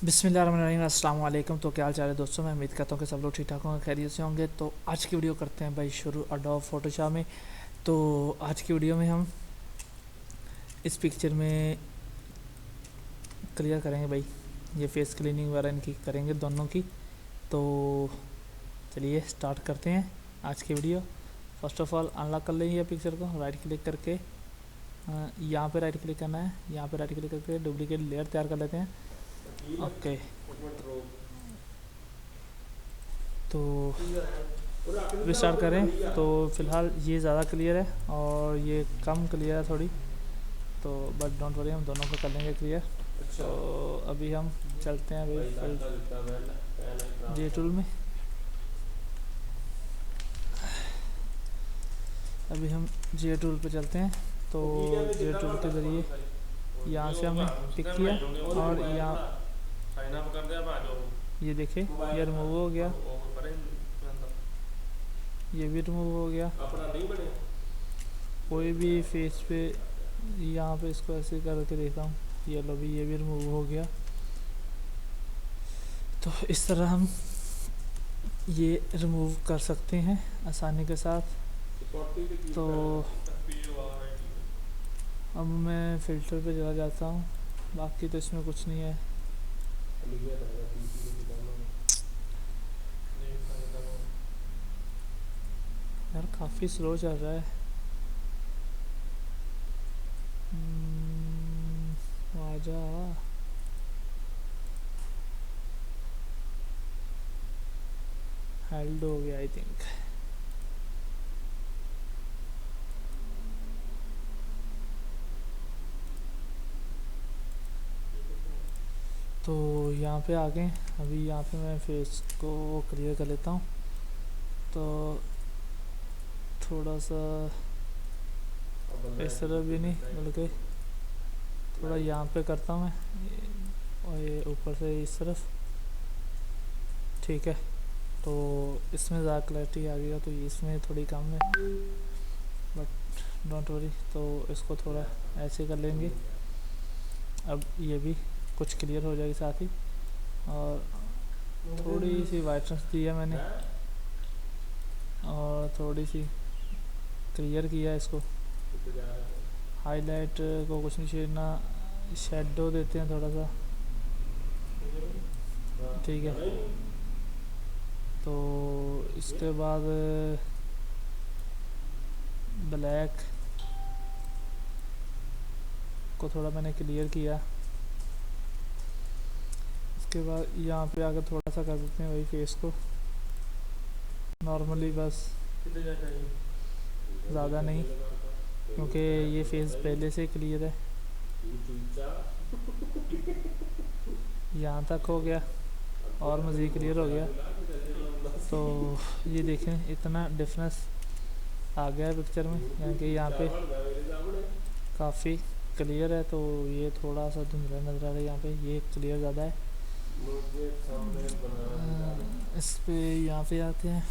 बिस्मिल्लाहिर्रहमानिर्रहीम, अस्सलाम वालेकुम। तो क्या हाल चाल है दोस्तों, मैं उम्मीद करता हूँ कि सब लोग ठीक ठाक होंगे, खैरियत से होंगे। तो आज की वीडियो करते हैं भाई शुरू अडोब फोटोशॉप में। तो आज की वीडियो में हम इस पिक्चर में क्लियर करेंगे भाई, ये फेस क्लीनिंग वगैरह इनकी करेंगे दोनों की। तो चलिए स्टार्ट करते हैं आज की video. First of all unlock कर लेंगे पिक्चर को, राइट क्लिक करके यहाँ पे राइट क्लिक करना है, यहाँ पे राइट क्लिक करके डुप्लीकेट लेयर तैयार कर लेते हैं। ओके, तो विस्तार करें तो फ़िलहाल ये ज़्यादा क्लियर है और ये कम क्लियर है थोड़ी, तो बट डोंट वरी, हम दोनों को कर लेंगे क्लियर। तो अभी हम चलते हैं भाई जे टूल में। अभी हम जे टूल पे चलते हैं। तो जे टूल के ज़रिए यहाँ से हमने पिक किया और यहाँ ये देखे ये रिमूव हो गया, ये भी रिमूव हो गया। कोई भी फेस पे यहाँ पे इसको ऐसे करके देखता हूँ, ये लो भी, ये भी रिमूव हो गया। तो इस तरह हम ये रिमूव कर सकते हैं आसानी के साथ। तो अब मैं फ़िल्टर पे चला जाता हूँ, बाकी तो इसमें कुछ नहीं है। यार काफ़ी स्लो चल रहा है। आजा, हेल्ड हो गया आई थिंक। तो यहाँ पे आ गए। अभी यहाँ पे मैं फेस को क्लियर कर लेता हूँ। तो थोड़ा सा इस तरह भी नहीं, बल्कि थोड़ा यहाँ पे करता हूँ मैं, और ये ऊपर से इस तरफ, ठीक है। तो इसमें ज़्यादा क्लैरिटी आ गया, तो इसमें थोड़ी कम है, बट डोंट वरी। तो इसको थोड़ा ऐसे कर लेंगे। अब ये भी कुछ क्लियर हो जाएगी साथ ही, और थोड़ी सी वाइटनेस दी है मैंने और थोड़ी सी क्लियर किया इसको। हाईलाइट को कुछ नहीं छेड़ना, शेडो देते हैं थोड़ा सा, ठीक है। तो इसके बाद ब्लैक को थोड़ा मैंने क्लियर किया। इसके बाद यहाँ पे आकर थोड़ा सा कर देते हैं वही फेस को नॉर्मली, बस ज़्यादा नहीं, क्योंकि ये फेस पहले से क्लियर है। यहाँ तक हो गया और मज़ीद क्लियर हो गया। तो ये देखें इतना डिफरेंस आ गया है पिक्चर में, यानी कि यहाँ पे काफ़ी क्लियर है। तो ये थोड़ा सा धुंधला नज़र आ रहा है, यहाँ पे ये क्लियर ज़्यादा है। इस पे यहाँ पे आते हैं,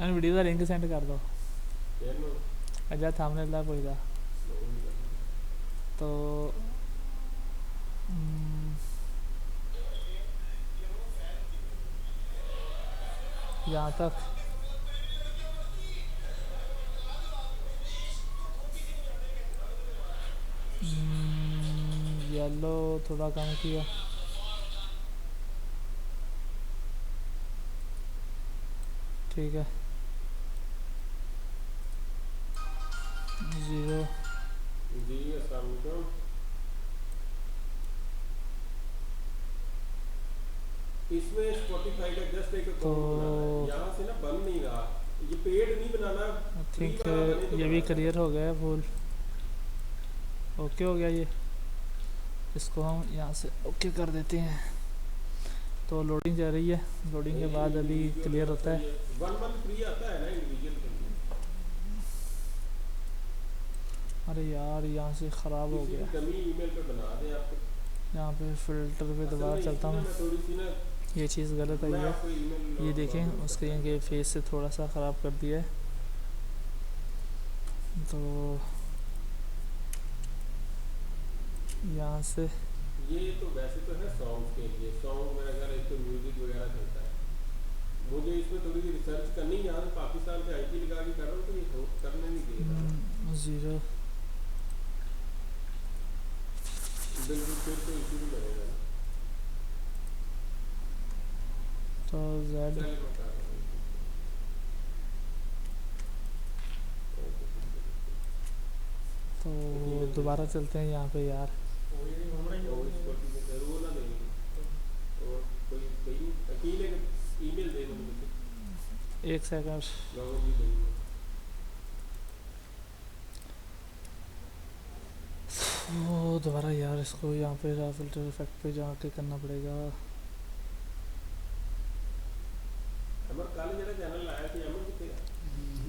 वीडियो का लिंक सेंड कर दो अच्छा, थंबनेल दा कोई दा। तो यहाँ तक येलो थोड़ा कम किया, ठीक है। 0 जी अस्सलाम वालेकुम। इसमें स्पॉटिफाई का जस्ट एक तो यहाँ से ना बन नहीं रहा, ये पेड नहीं बनाना। आई थिंक ये भी क्लियर हो गया फुल, ओके हो गया ये। इसको हम यहाँ से ओके कर देते हैं। तो लोडिंग जा रही है, लोडिंग के बाद अभी क्लियर होता है। 1 मंथ फ्री आता है ना इंडिविजुअल के लिए। अरे यार यहाँ से ख़राब हो गया, ईमेल पे बना दे आप। यहाँ पे फ़िल्टर पे दोबारा चलता हूँ, ये चीज़ गलत आई है। ये देखें उसके के फेस से थोड़ा सा ख़राब कर दिया है। तो यहाँ से ये तो वैसे तो है सॉन्ग्स के लिए, सॉन्ग में अगर एक तो म्यूजिक वगैरह चलता है, मुझे इसमें थोड़ी सी रिसर्च करनी है। यहाँ पाकिस्तान से आईपी लगा के कर रहा हूँ तो ये करने नहीं दे रहा है। 0 बिल्कुल फिर तो इशू भी बनेगा ना। तो Z। चल मैं कर रहा हूँ। तो दोबारा चलते हैं यहाँ पे यार। और इसको वो ना देंगे, और कोई कहीं अकेले ईमेल दे मुझे, 1 सेकंड। गाँव जी देंगे। वो दोबारा यार इसको यहाँ पे फिल्टर इफेक्ट पे जाके करना पड़ेगा। अमर काले जरा चैनल लाया थी, अमर कितने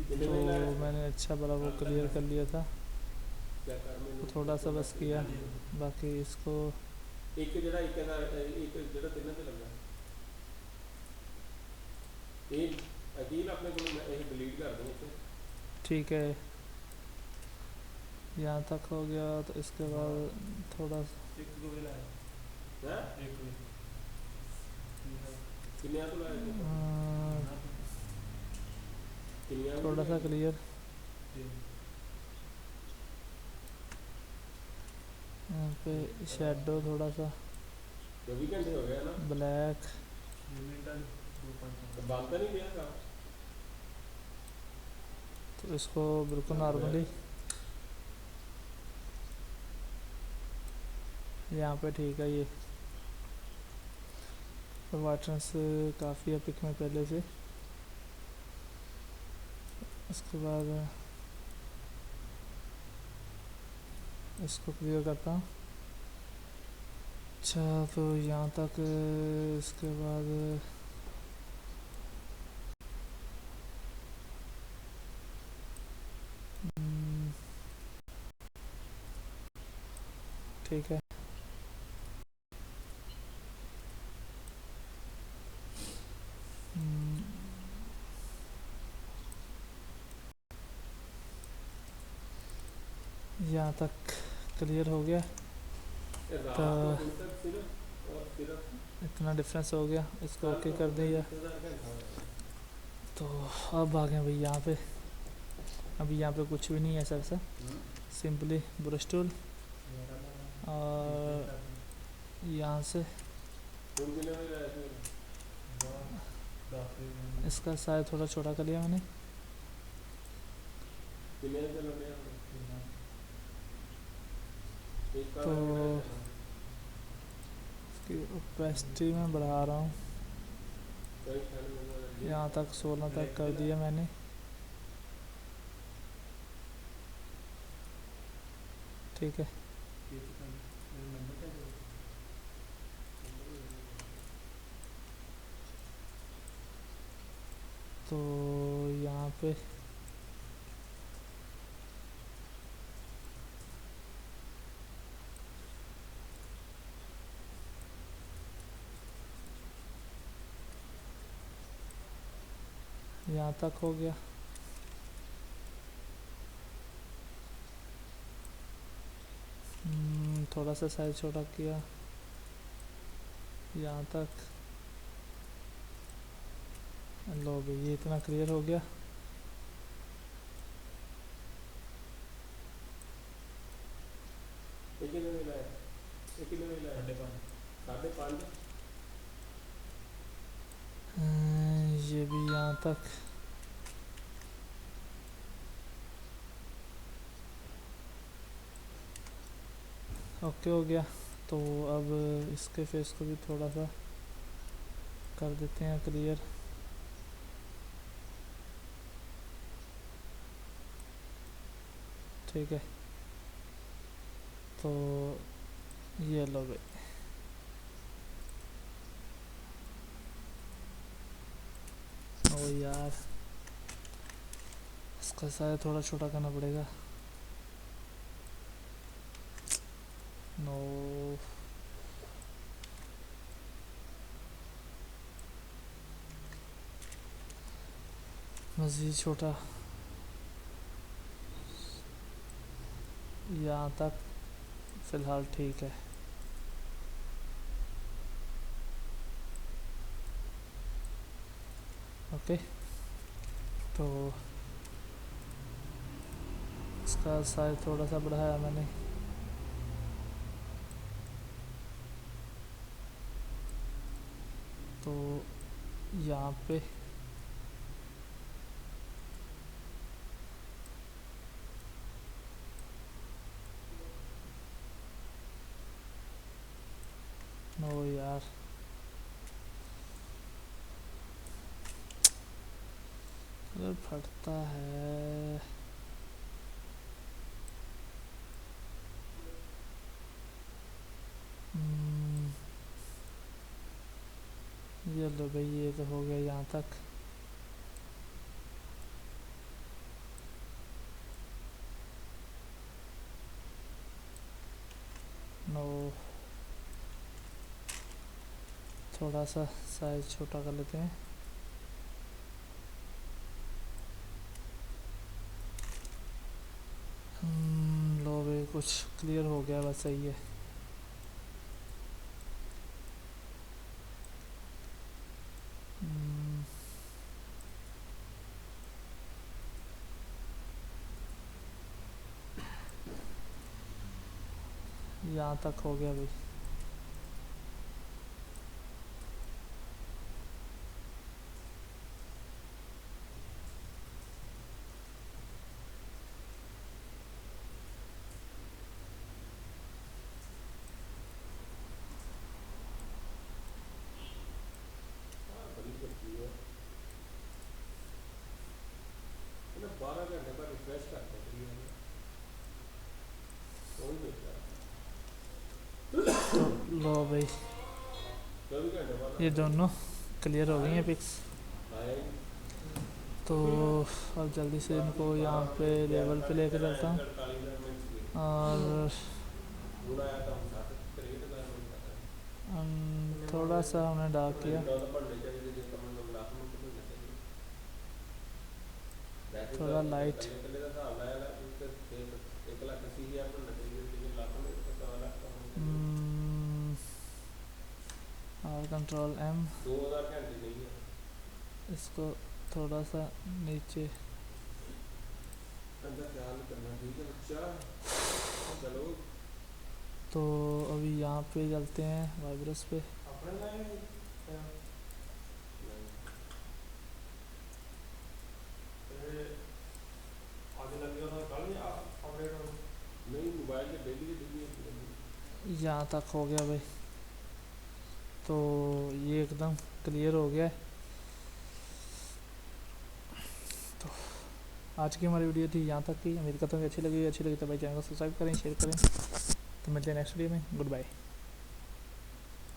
कितने तो में लाया था? मैंने अच्छा बड़ा वो क्लियर कर लिया था, क्या कर में तो थोड़ा सा बस किया, बाकी इसको एक जरा एक जरा तेना ते लगा एक अकील अपने को एक डिलीट कर देंगे इसे। ठीक है। यहाँ तक हो गया, तो इसके बाद थोड़ा हैं किन्ने तो लाए थे, किन्ने थोड़ा सा क्लियर, यहाँ पे शेडो थोड़ा सा 24 घंटे हो गया ना, ब्लैक, तो बांधता नहीं गया था। तो इसको बिल्कुल नॉर्मली यहाँ पे ठीक है। ये वाटर्स काफ़ी है पिक में पहले से। उसके बाद इसको क्लियर करता हूँ। अच्छा तो यहाँ तक, इसके बाद ठीक है। यहाँ तक क्लियर हो गया, तो इतना डिफरेंस हो गया, इसको ओके कर दिया। तो अब आ गए भाई यहाँ पे। अभी यहाँ पे कुछ भी नहीं है सर से, सिंपली ब्रश टूल और यहाँ से इसका साइज थोड़ा छोटा कर लिया मैंने। तो इसकी ओपेसिटी में बढ़ा रहा हूँ, यहाँ तक 16 तक कर दिया मैंने। ठीक है। तो यहाँ पे यहाँ तक हो गया। थोड़ा सा साइज छोटा किया, यहाँ तक। लो भाई ये इतना क्लियर हो गया। ये भी यहाँ तक ओके हो गया। तो अब इसके फेस को भी थोड़ा सा कर देते हैं क्लियर। ठीक है। तो ये लो भाई, ओ यार इसका साइज थोड़ा छोटा करना पड़ेगा। नो मज़ीद छोटा, यहाँ तक फ़िलहाल ठीक है। ओके, तो इसका साइज थोड़ा सा बढ़ाया मैंने। तो यहाँ पे नो यार, कलर फटता है। ये लो भाई, ये तो हो गया यहाँ तक। नो, थोड़ा सा साइज छोटा कर लेते हैं। लो भाई, कुछ क्लियर हो गया, बस सही है। यहाँ तक हो गया भाई। बड़ी करती है ना, 12 घंटे का रिफ्रेश करते हैं कोई मिलता है। तो लो भाई, 24 घंटे बाद ये दोनों क्लियर हो गई हैं पिक्स। आए तो अब जल्दी से इनको यहाँ पे लेवल पे लेकर चलता हूँ, 48 मिनट की और गुना आया था, हम साथ करेंगे तो मैं बताता थोड़ा सा हमने डार्क किया, तो पढ़ने चाहिए जो कम से कम लाख में तो पढ़ना चाहिए। वैसे थोड़ा तो लाइट। कल का हिसाब लाया ला उससे 1,80,000 पढ़ना चाहिए, लेकिन लाखों में तो 1,000 का और कंट्रोल M, 2000 घंटे नहीं है। इसको थोड़ा सा नीचे। अंदर ख्याल करना ठीक है बच्चा। चलो तो अभी यहाँ पे चलते हैं वाइब्रस पे। नहीं, मोबाइल के डेली यहाँ तक हो गया भाई, तो ये एकदम क्लियर हो गया है। तो आज की हमारी वीडियो थी यहाँ तक की, उम्मीद करता हूँ कि अच्छी लगी तो भाई चैनल को सब्सक्राइब करें, शेयर करें। तो मिलते हैं नेक्स्ट वीडियो में। Good bye.